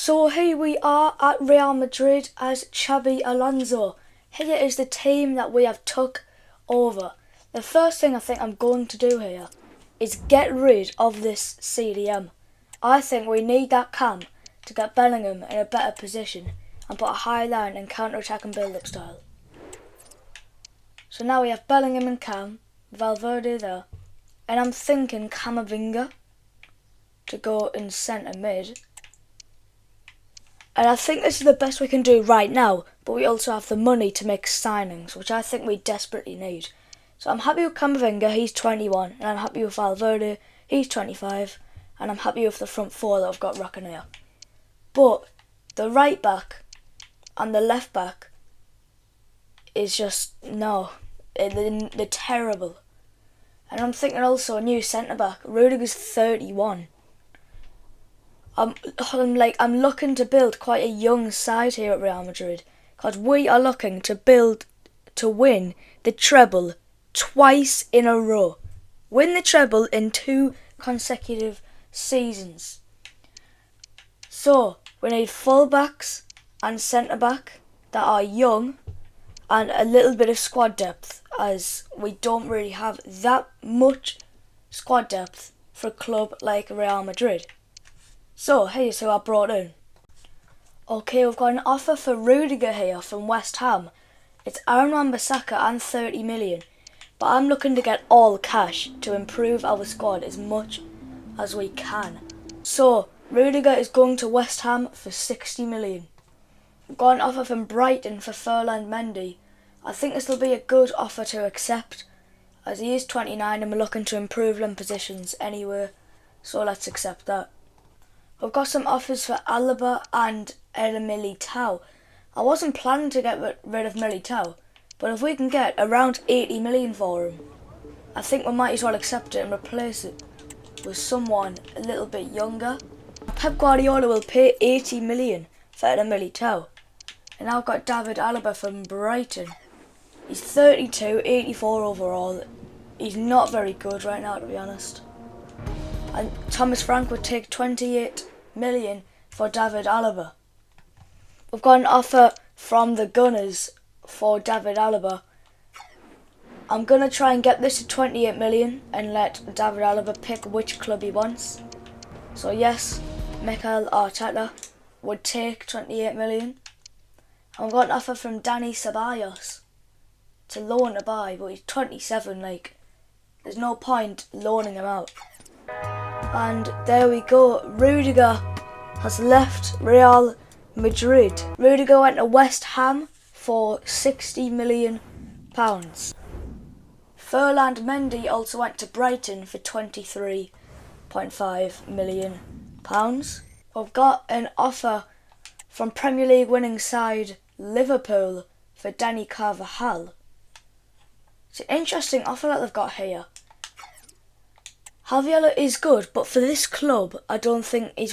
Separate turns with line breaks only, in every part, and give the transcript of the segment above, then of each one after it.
So here we are at Real Madrid as Xabi Alonso. Here is the team that we have took over. The first thing I think I'm going to do here is get rid of this CDM. I think we need that cam to get Bellingham in a better position and put a high line and counter-attack and build-up style. So now we have Bellingham and Cam, Valverde there, and I'm thinking Camavinga to go in centre mid. And I think this is the best we can do right now, but we also have the money to make signings, which I think we desperately need. So I'm happy with Camavinga, he's 21, and I'm happy with Valverde, he's 25, and I'm happy with the front four that I've got rocking here. But the right back and the left back is just, no, they're terrible. And I'm thinking also a new centre back. Rudiger's 31. I'm looking to build quite a young side here at Real Madrid, because we are looking to win the treble twice in a row. Win the treble in 2 consecutive seasons. So we need full-backs and centre-back that are young and a little bit of squad depth, as we don't really have that much squad depth for a club like Real Madrid. So here's who I brought in. Okay, we've got an offer for Rudiger here from West Ham. It's Aaron Wan-Bissaka and 30 million. But I'm looking to get all cash to improve our squad as much as we can. So Rudiger is going to West Ham for 60 million. We've got an offer from Brighton for Ferland Mendy. I think this will be a good offer to accept, as he is 29 and we're looking to improve them positions anyway. So let's accept that. We've got some offers for Alaba and Militao. I wasn't planning to get rid of Militao, but if we can get around 80 million for him, I think we might as well accept it and replace it with someone a little bit younger. Pep Guardiola will pay 80 million for Militao. And now I've got David Alaba from Brighton. He's 32, 84 overall. He's not very good right now, to be honest. And Thomas Frank would take 28 million for David Alaba. We've got an offer from the Gunners for David Alaba. I'm going to try and get this to 28 million and let David Alaba pick which club he wants. So yes, Mikel Arteta would take 28 million. And we've got an offer from Dani Ceballos to loan to buy, but he's 27, there's no point loaning him out. And there we go, Rudiger has left Real Madrid. Rudiger went to West Ham for £60 million. Ferland Mendy also went to Brighton for £23.5 million. We've got an offer from Premier League winning side Liverpool for Dani Carvajal. It's an interesting offer that they've got here. Javier is good, but for this club, I don't think he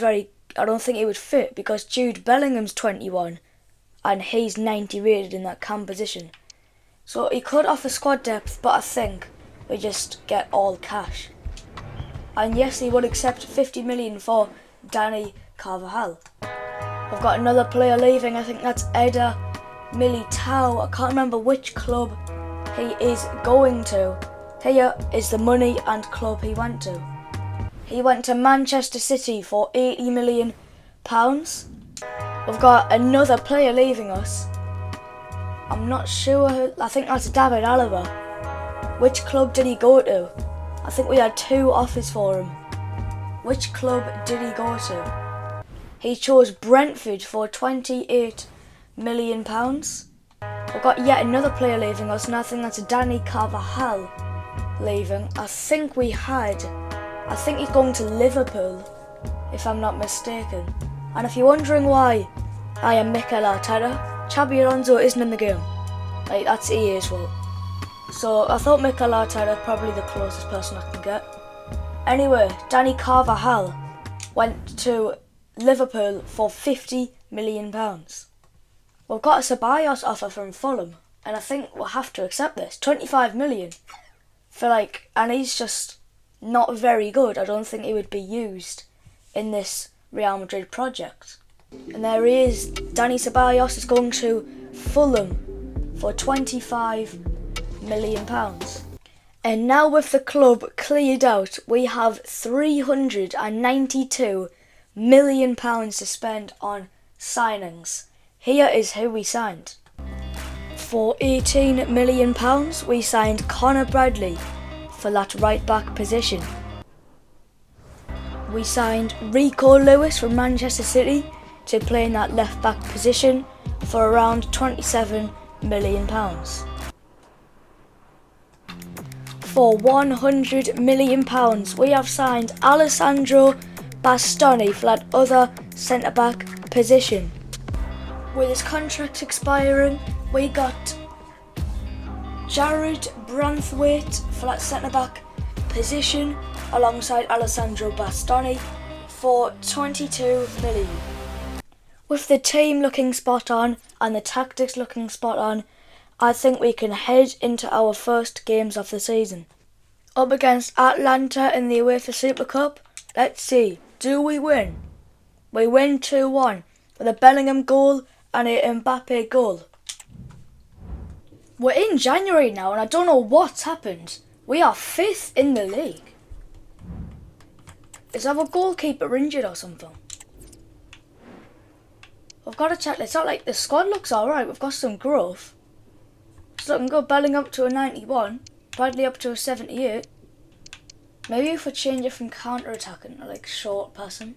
would fit, because Jude Bellingham's 21 and he's 90 rated in that cam position. So he could offer squad depth, but I think we just get all cash. And yes, he would accept 50 million for Dani Carvajal. We've got another player leaving. I think that's Eder Militao. I can't remember which club he is going to. Here is the money and club he went to. He went to Manchester City for £80 million. We've got another player leaving us. I'm not sure. I think that's David Alaba. Which club did he go to? I think we had 2 offers for him. Which club did he go to? He chose Brentford for £28 million. We've got yet another player leaving us, and I think that's Dani Carvajal leaving. I think he's going to Liverpool, if I'm not mistaken. And if you're wondering why I am Mikel Arteta, Xabi Alonso isn't in the game. That's EA's fault. So I thought Mikel Arteta probably the closest person I can get. Anyway, Dani Carvajal went to Liverpool for £50 million. We've got a Ceballos offer from Fulham, and I think we'll have to accept this. 25 million for and he's just not very good. I don't think he would be used in this Real Madrid project. And there he is. Dani Ceballos is going to Fulham for £25 million. And now with the club cleared out, we have £392 million to spend on signings. Here is who we signed. For £18 million, we signed Conor Bradley for that right back position. We signed Rico Lewis from Manchester City to play in that left back position for around £27 million. For £100 million, we have signed Alessandro Bastoni for that other centre back position. With his contract expiring, we got Jared Branthwaite for that centre back position alongside Alessandro Bastoni for £22 million. With the team looking spot on and the tactics looking spot on, I think we can head into our first games of the season. Up against Atlanta in the UEFA Super Cup, let's see, do we win? We win 2-1 with a Bellingham goal and a Mbappe goal. We're in January now and I don't know what's happened. We are 5th in the league. Is our goalkeeper injured or something? I've got to check. It's not like the squad looks alright. We've got some growth. It's looking good. Bellingham up to a 91. Bradley up to a 78. Maybe if we change it from counter-attacking to like short passing.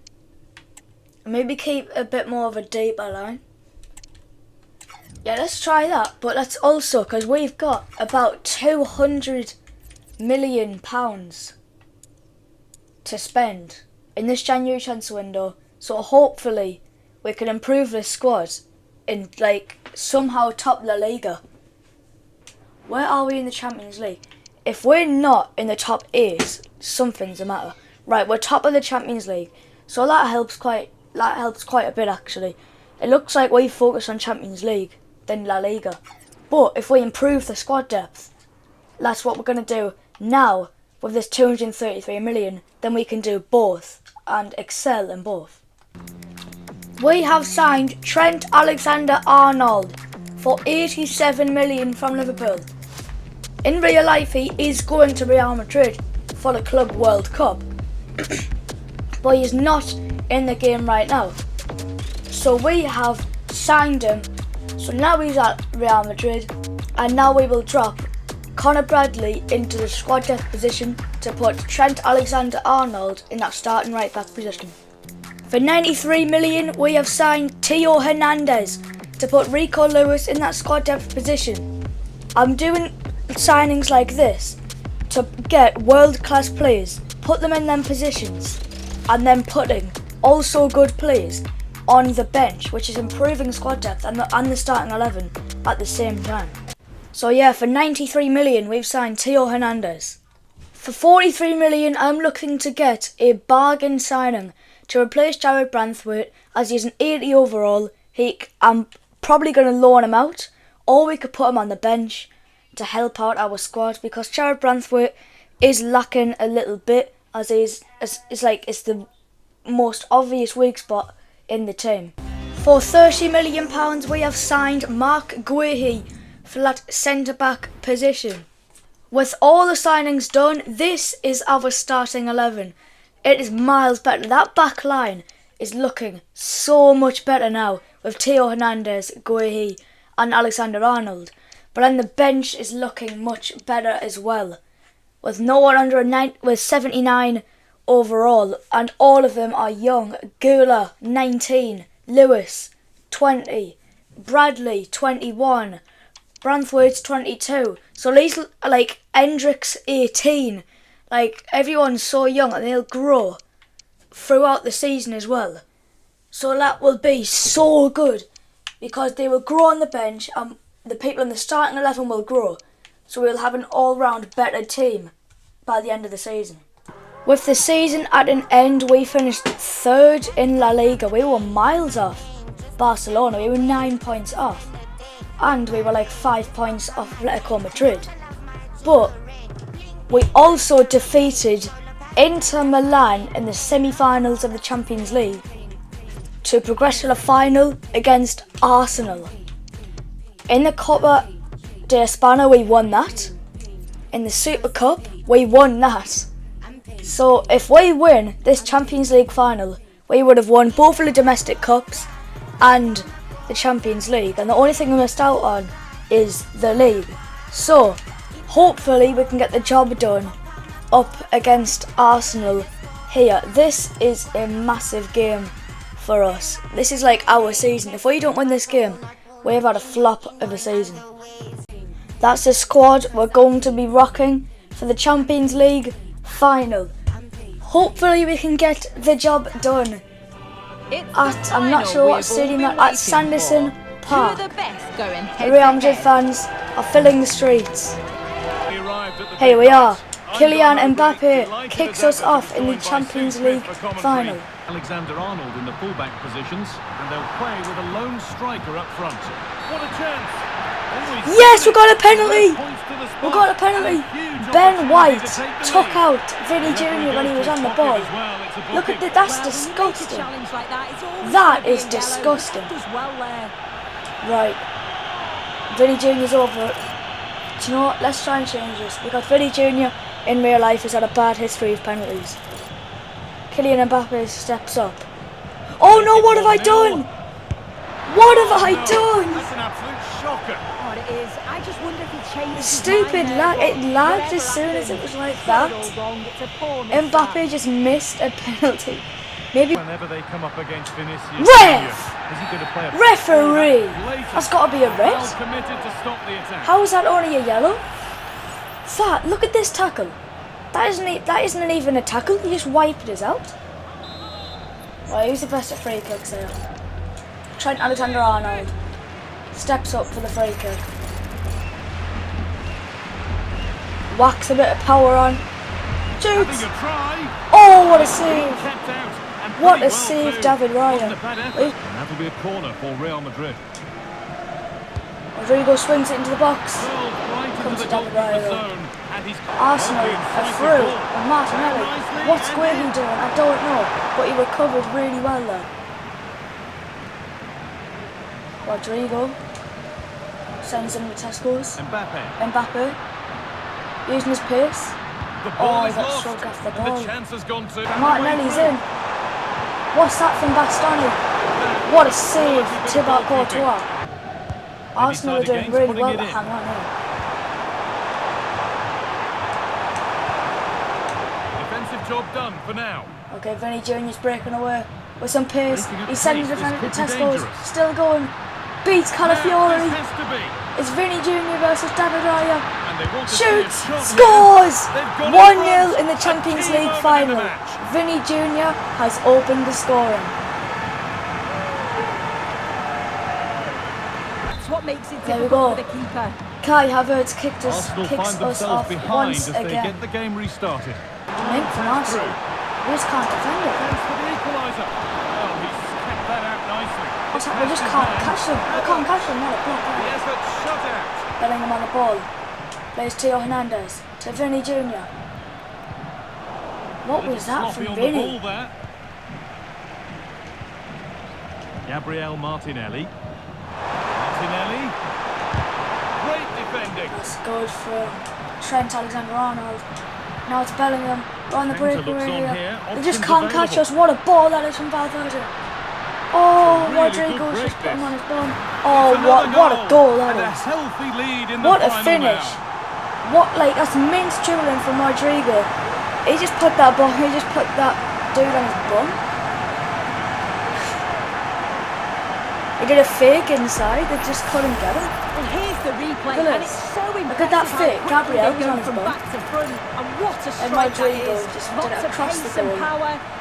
And maybe keep a bit more of a deeper line. Yeah, let's try that. But let's also, because we've got about £200 million to spend in this January transfer window. So hopefully we can improve this squad and like somehow top La Liga. Where are we in the Champions League? If we're not in the top 8, something's the matter. Right, we're top of the Champions League, so that helps quite a bit actually. It looks like we focus on Champions League than La Liga. But if we improve the squad depth, that's what we're going to do now with this 233 million, then we can do both and excel in both. We have signed Trent Alexander-Arnold for 87 million from Liverpool. In real life, he is going to Real Madrid for the Club World Cup, but he's not in the game right now. So we have signed him. So now he's at Real Madrid, and now we will drop Conor Bradley into the squad depth position to put Trent Alexander-Arnold in that starting right back position. For 93 million, we have signed Theo Hernandez to put Rico Lewis in that squad depth position. I'm doing signings like this to get world-class players, put them in them positions, and then putting also good players on the bench, which is improving squad depth and the starting 11 at the same time. So yeah, for 93 million, we've signed Theo Hernandez. For 43 million, I'm looking to get a bargain signing to replace Jared Branthwaite, as he's an 80 overall. I'm probably going to loan him out, or we could put him on the bench to help out our squad, because Jared Branthwaite is lacking a little bit, as it's the most obvious weak spot in the team. For £30 million, we have signed Mark Guehi for that centre-back position. With all the signings done, this is our starting 11. It is miles better. That back line is looking so much better now with Theo Hernandez, Guehi and Alexander-Arnold. But then the bench is looking much better as well, with no one under with 79 overall, and all of them are young. Gula 19, Lewis 20, Bradley 21, Branthwaite's 22. So these like Hendricks 18. Like, everyone's so young and they'll grow throughout the season as well. So that will be so good, because they will grow on the bench and the people in the starting 11 will grow. So we'll have an all-round better team by the end of the season. With the season at an end, we finished 3rd in La Liga. We were miles off Barcelona. We were 9 points off. And we were like 5 points off Atletico Madrid. But we also defeated Inter Milan in the semi-finals of the Champions League to progress to the final against Arsenal. In the Copa de España we won that. In the Super Cup we won that. So if we win this Champions League final, we would have won both of the domestic cups and the Champions League, and the only thing we missed out on is the league. So hopefully we can get the job done up against Arsenal here. This is a massive game for us. This is like our season. If we don't win this game, we've had a flop of a season. That's the squad we're going to be rocking for the Champions League final. Hopefully we can get the job done at, I'm not sure what stadium, at Sanderson Park. The Real Madrid fans are filling the streets. Here we are. Kylian Mbappe kicks us off in the Champions League final.
Alexander-Arnold in the fullback positions, and they'll play with a lone striker up front. What a chance!
Yes, we got a penalty! We got a penalty! Ben White took out Vinny Jr. when he was on the ball. Look at that, that's disgusting. That is disgusting. Right. Vinny Jr.'s over it. Do you know what? Let's try and change this, because Vinny Jr. in real life has had a bad history of penalties. Kylian Mbappe steps up. Oh no, what have I done? What have I done?
That's an absolute shocker.
What it is, I just wonder if he changed
Stupid lag. It lagged as soon as it was like that. Mbappe just missed a penalty. Maybe.
Whenever they come up against Vinicius,
Referee! That's got to be a red. How is that only a yellow? That, look at this tackle. That isn't even a tackle. He just wiped us out. Right, who's the best at free kicks here? Trent Alexander-Arnold steps up for the free kick. Whacks a bit of power on. Shoots! Oh, what a save! What a save, David Raya.
That will be a corner for Real Madrid.
Rodrigo swings it into the box. Comes to David Raya. Arsenal are through, and Martinelli. What's Guehi doing? I don't know, but he recovered really well there. Rodrigo sends him to Tesco's. Mbappe using his pace. Oh, he got struck off the ball. Martinelli's in. What's that from Bastoni? What a save, Thibaut Courtois. Arsenal are doing really well to hang on in.
Defensive job done for now.
Okay, Vinny Jr.'s breaking away with some pace. He's sending the defender to Tesco's. Still going. Beats Calafiori. It's Vinny Jr. versus David Raya. Shoots! Scores! 1-0 in the Champions League final. Vinny Jr. has opened the scoring. There we go. Kai Havertz kicks us off once again.
Get the game restarted.
Link from Arsenal. We just can't defend it. We just can't catch them. We can't catch them. Not a block. Bellingham on the ball. Plays Theo Hernandez to Vinny Jr. What was that from Vinny?
Gabriel Martinelli. Great defending.
That's good for Trent Alexander-Arnold. Now it's Bellingham. We're on the breakaway here. They just can't catch us. What a ball that is from Valverde. Oh, Rodrigo's just put him on his bum. Oh, what a goal that is. What a finish. What, like, that's mince dribbling from Rodrigo. He just put that dude on his bum. He did a fake inside, they just couldn't get him.
And here's the replay,
and
it's so impressive.
Look at that fake, Gabriel was on his bum.
And what a strike
Rodrigo
that is.
just did it across the goal.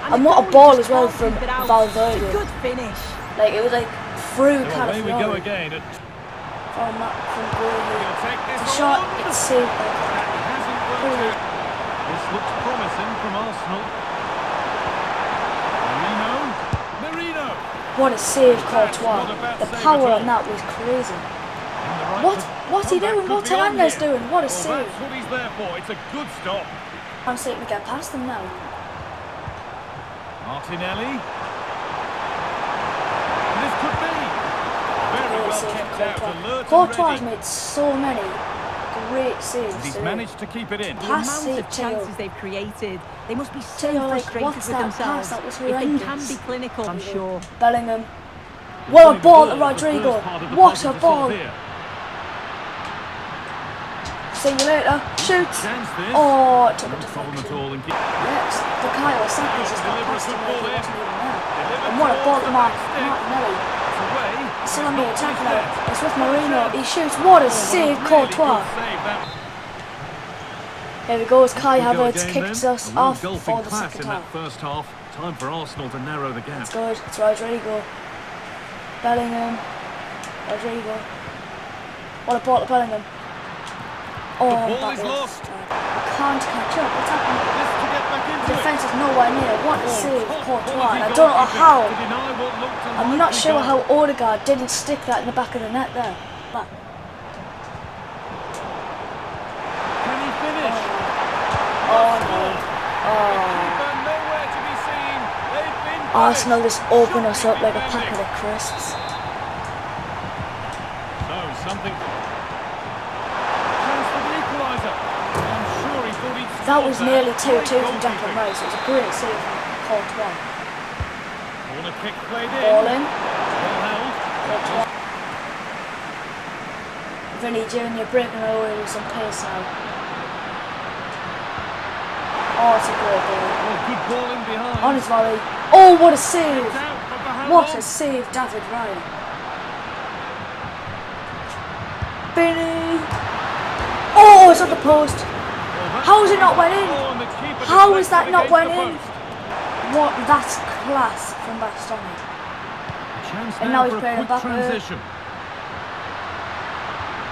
And
what a ball as well from Valverde.
Good finish.
Like, it was like through Calafiori.
Away we go again.
From the shot, it's saved.
This looks promising from Arsenal. Merino.
What a save, Courtois. The power on that was crazy. What's he doing? What's Hernandez doing? What a save.
That's what he's there for. It's a good stop.
I'm saying we get past them now.
Martinelli. kept out alert
Courtois has
and ready.
made so many great saves.
He's
today.
managed to keep it in.
The
Pass
amount
save
of
to
chances they've created, they must be so
Theo, like,
frustrated
what's
with
that
themselves.
pass? That was
If they can
horrendous.
be clinical, I'm sure.
Bellingham.
He's
What a
winning the
ball to
the
Rodrigo.
first part of the
What
puzzle
a
to
ball.
solve here.
See you later. Shoots.
Chance this.
Oh, it took a
No problem at
deflection.
all in keep.
Yes, the Kyle Saka's just got
Deliver a
past him
good
like
ball
he
in.
wasn't even there.
Delivered
And what a
towards
ball
the
to
back stick.
Martinelli.
It's away.
Still on
It's
the
not
attack
finished
now.
yet.
It's with Marino. He shoots. What a
Oh,
save,
what a really
Courtois.
good save that.
Here we go as Kai
Good goal
Havertz
again
kicks
then.
us
A real
off
golfing
for the
class
second
in that
half.
first half. Time for Arsenal to narrow the gap.
It's good. It's Rodrigo. Bellingham. Rodrigo. What a ball to Bellingham. Oh,
The ball
that
is
was
lost.
we can't catch up. What's happening?
This to get back
The
into it.
defence is nowhere near. What a save,
Top
Courtois.
quality
And I don't know
goalkeeping
how.
to deny what looked a
I'm not
likely
sure
goal.
how Odegaard didn't stick that in the back of the net there. But
Can he finish?
oh no. Oh.
Keeper nowhere to be seen. They've been
Arsenal
punished.
just open us up like a
Shocking
packet of
defending.
crisps.
So something. Chance for the equaliser. I'm sure he thought he'd
That
scored
was nearly 2-2
Great
from Declan
goalkeeping.
Rice. It was a great save from Courtois.
Corner kick played in.
Ball in.
Well held.
Courtois. Vinny Jr. breaking away with some pace now. Oh, it's a great ball.
Oh, good ball in behind.
On his volley. Oh, what a save!
It's out, but for how
What
long?
a save, David Ryan. Vinny! Oh, it's at the post. How is it not went in?
Oh, and the keeper
How is that
deflected
not
against
went
the
in?
post.
What? That's class from Bastoni.
Chance
And
now
now he's
for a
playing
quick
back
transition.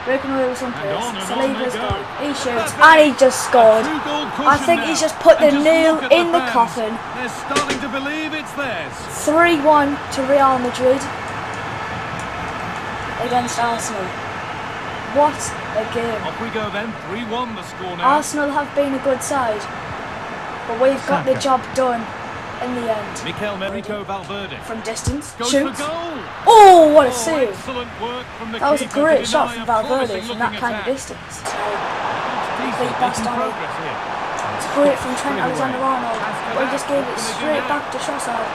Breaking away with some
And
pace.
on and on
Saliba's
they go.
gone. He shoots
That's
and
it.
he just scored.
Two-goal
I
cushion
think
now.
he's just put the
And just
nail
look at
in the
fans.
coffin.
They're starting to believe it's theirs.
3-1 to Real Madrid against Arsenal. What a game.
Off we go then. 3-1 the score now.
Arsenal have been a good side, but we've got the
Saka.
job done in the end.
Mikel Merrico Valverde.
From distance,
Goes
shoots.
for goal.
Oh, what a
Oh,
save!
excellent work from the
That was a
keeper to
great shot
deny
from
a
Valverde
promising
from that
looking
kind of
attack.
distance.
Decent,
Complete
making
Bastoni.
progress here.
It's great from Trent
Straight away.
Alexander-Arnold,
Pass to
but he
that.
just gave
What
it
can they do
straight
now?
back to Trossard.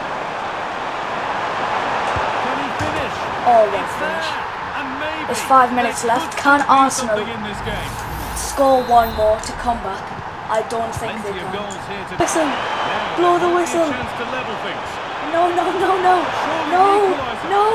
Can he finish?
Oh, what a
It's
finish.
there. And maybe
There's 5 minutes
there
left.
could
Can
be
Arsenal
something in this game.
score one more to come back? I don't think they
Plenty of
can.
goals here to
Whistle!
Now,
Blow
there
the
might be a
whistle!
chance to level things.
No, no, no, no!
Surely
No!
the equaliser.
No!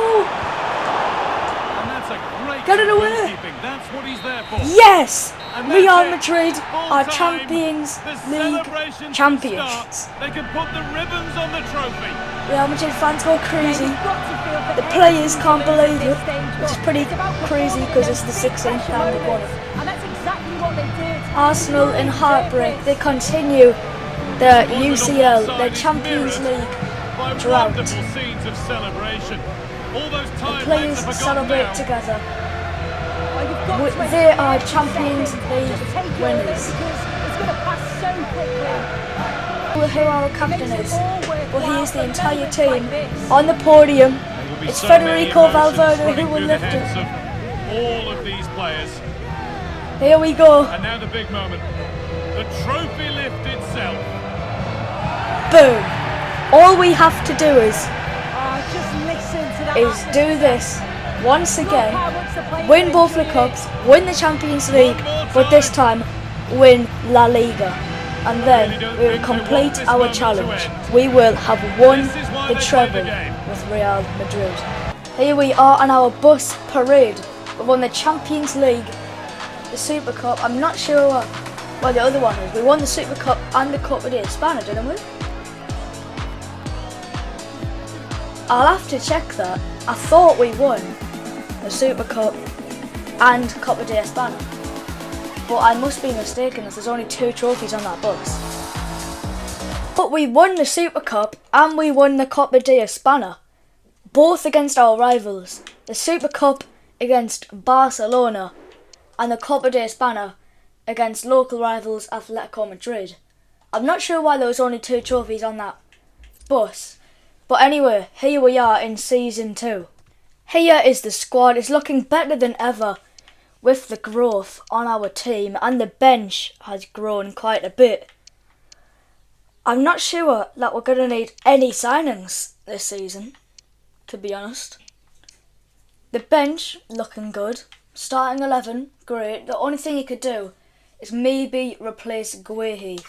And that's a great
Get it
bit of
away.
goalkeeping. That's what he's there for.
Yes!
And that's
Real
it.
Madrid
Full
are
time.
Champions
The
League
celebrations can
champions.
start. They can put the ribbons on the trophy.
Real Madrid fans go crazy.
You've got to feel for
The
every
players
team
can't
to lose
believe
at this
it,
stage,
which is
but
pretty
it's about
crazy
performing
because it's
those
the
big
16th
pressure
time they've won
moments.
it.
And that's exactly what they did.
Arsenal
They
in
really
heartbreak.
deserve
They
this.
continue the
Movement on
UCL,
one
the
side is
Champions
mirrored
League
by
drought.
wonderful scenes of celebration. All those
The
timelines
players
are forgotten
celebrate
now.
together.
Well, you've got to
They
enjoy
are
every
Champions
second.
League
Just take it all in
winners.
because it's going to pass so quickly.
Who our captain
Makes it
is,
all
but he
worthwhile
is the
for
entire
moments
team
like this.
on the podium.
There will be
It's
so many
Federico
emotions
Valverde
running
who will
through the
lift
heads
it.
of all of these players.
Here we go.
And now the big moment. The trophy lift itself.
Boom. All we have to do is
Just listen to that
do this once
Look
again.
how much the players
Win
are
both the
enjoying
cups, win the Champions League,
more
but this
time.
time win La Liga. And then
really don't
we will
think they want
complete
this
our
moment to
challenge.
end.
We will have won
This is why
the
they play
treble
the game.
with Real Madrid. Here we are on our bus parade. We won the Champions League, the Super Cup. I'm not sure what the other one is. We won the Super Cup and the Copa de España, didn't we? I'll have to check that. I thought we won the Super Cup and Copa de España, but I must be mistaken as there's only 2 trophies on that bus. But we won the Super Cup and we won the Copa de España, both against our rivals. The Super Cup against Barcelona and the Copa de España against local rivals Atletico Madrid. I'm not sure why there was only 2 trophies on that bus. But anyway, here we are in Season 2. Here is the squad. It's looking better than ever with the growth on our team, and the bench has grown quite a bit. I'm not sure that we're going to need any signings this season, to be honest. The bench looking good. Starting 11, great. The only thing you could do is maybe replace Guehi,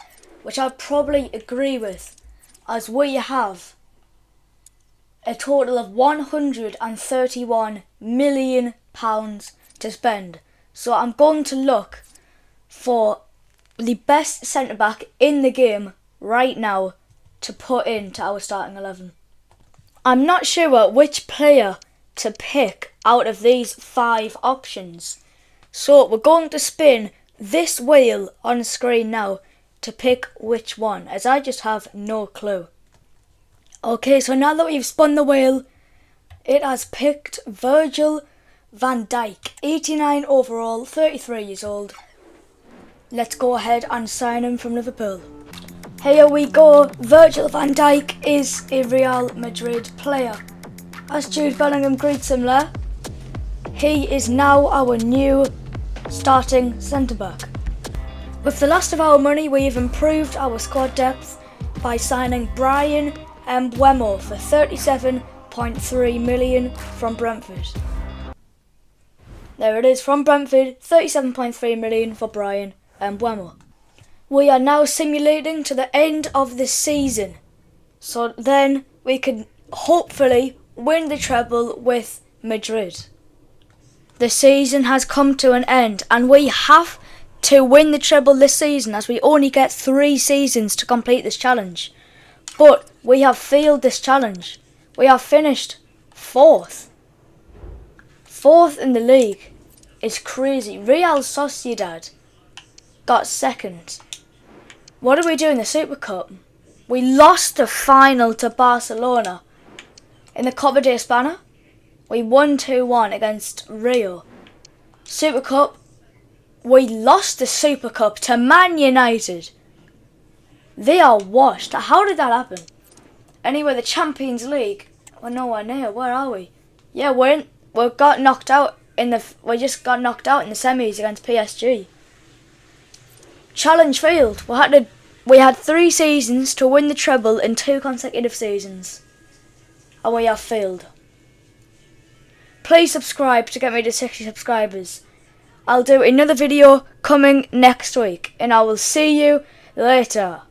which I'd probably agree with, as we have a total of £131 million to spend. So I'm going to look for the best centre-back in the game right now to put into our starting 11. I'm not sure which player to pick out of these 5 options. So we're going to spin this wheel on the screen now to pick which one, as I just have no clue. Okay, so now that we've spun the wheel, it has picked Virgil van Dijk, 89 overall, 33 years old. Let's go ahead and sign him from Liverpool. Here we go. Virgil van Dijk is a Real Madrid player. As Jude Bellingham greets him there, he is now our new starting centre-back. With the last of our money, we have improved our squad depth by signing Brian Mbeumo for £37.3 million from Brentford. There it is, from Brentford, £37.3 million for Brian Mbeumo. We are now simulating to the end of the season, so then we can hopefully win the treble with Madrid. The season has come to an end, and we have to win the treble this season, as we only get 3 seasons to complete this challenge. But we have failed this challenge. We have finished 4th. 4th in the league is crazy. Real Sociedad got 2nd. What did we do in the Super Cup? We lost the final to Barcelona. In the Copa de España, we won 2-1 against Rio. Super Cup, we lost the Super Cup to Man United. They are washed. How did that happen? Anyway, the Champions League, we're nowhere near. Where are we? Yeah, we got knocked out we just got knocked out in the semis against PSG. Challenge failed. We had 3 seasons to win the treble in 2 consecutive seasons, and we have failed. Please subscribe to get me to 60 subscribers. I'll do another video coming next week, and I will see you later.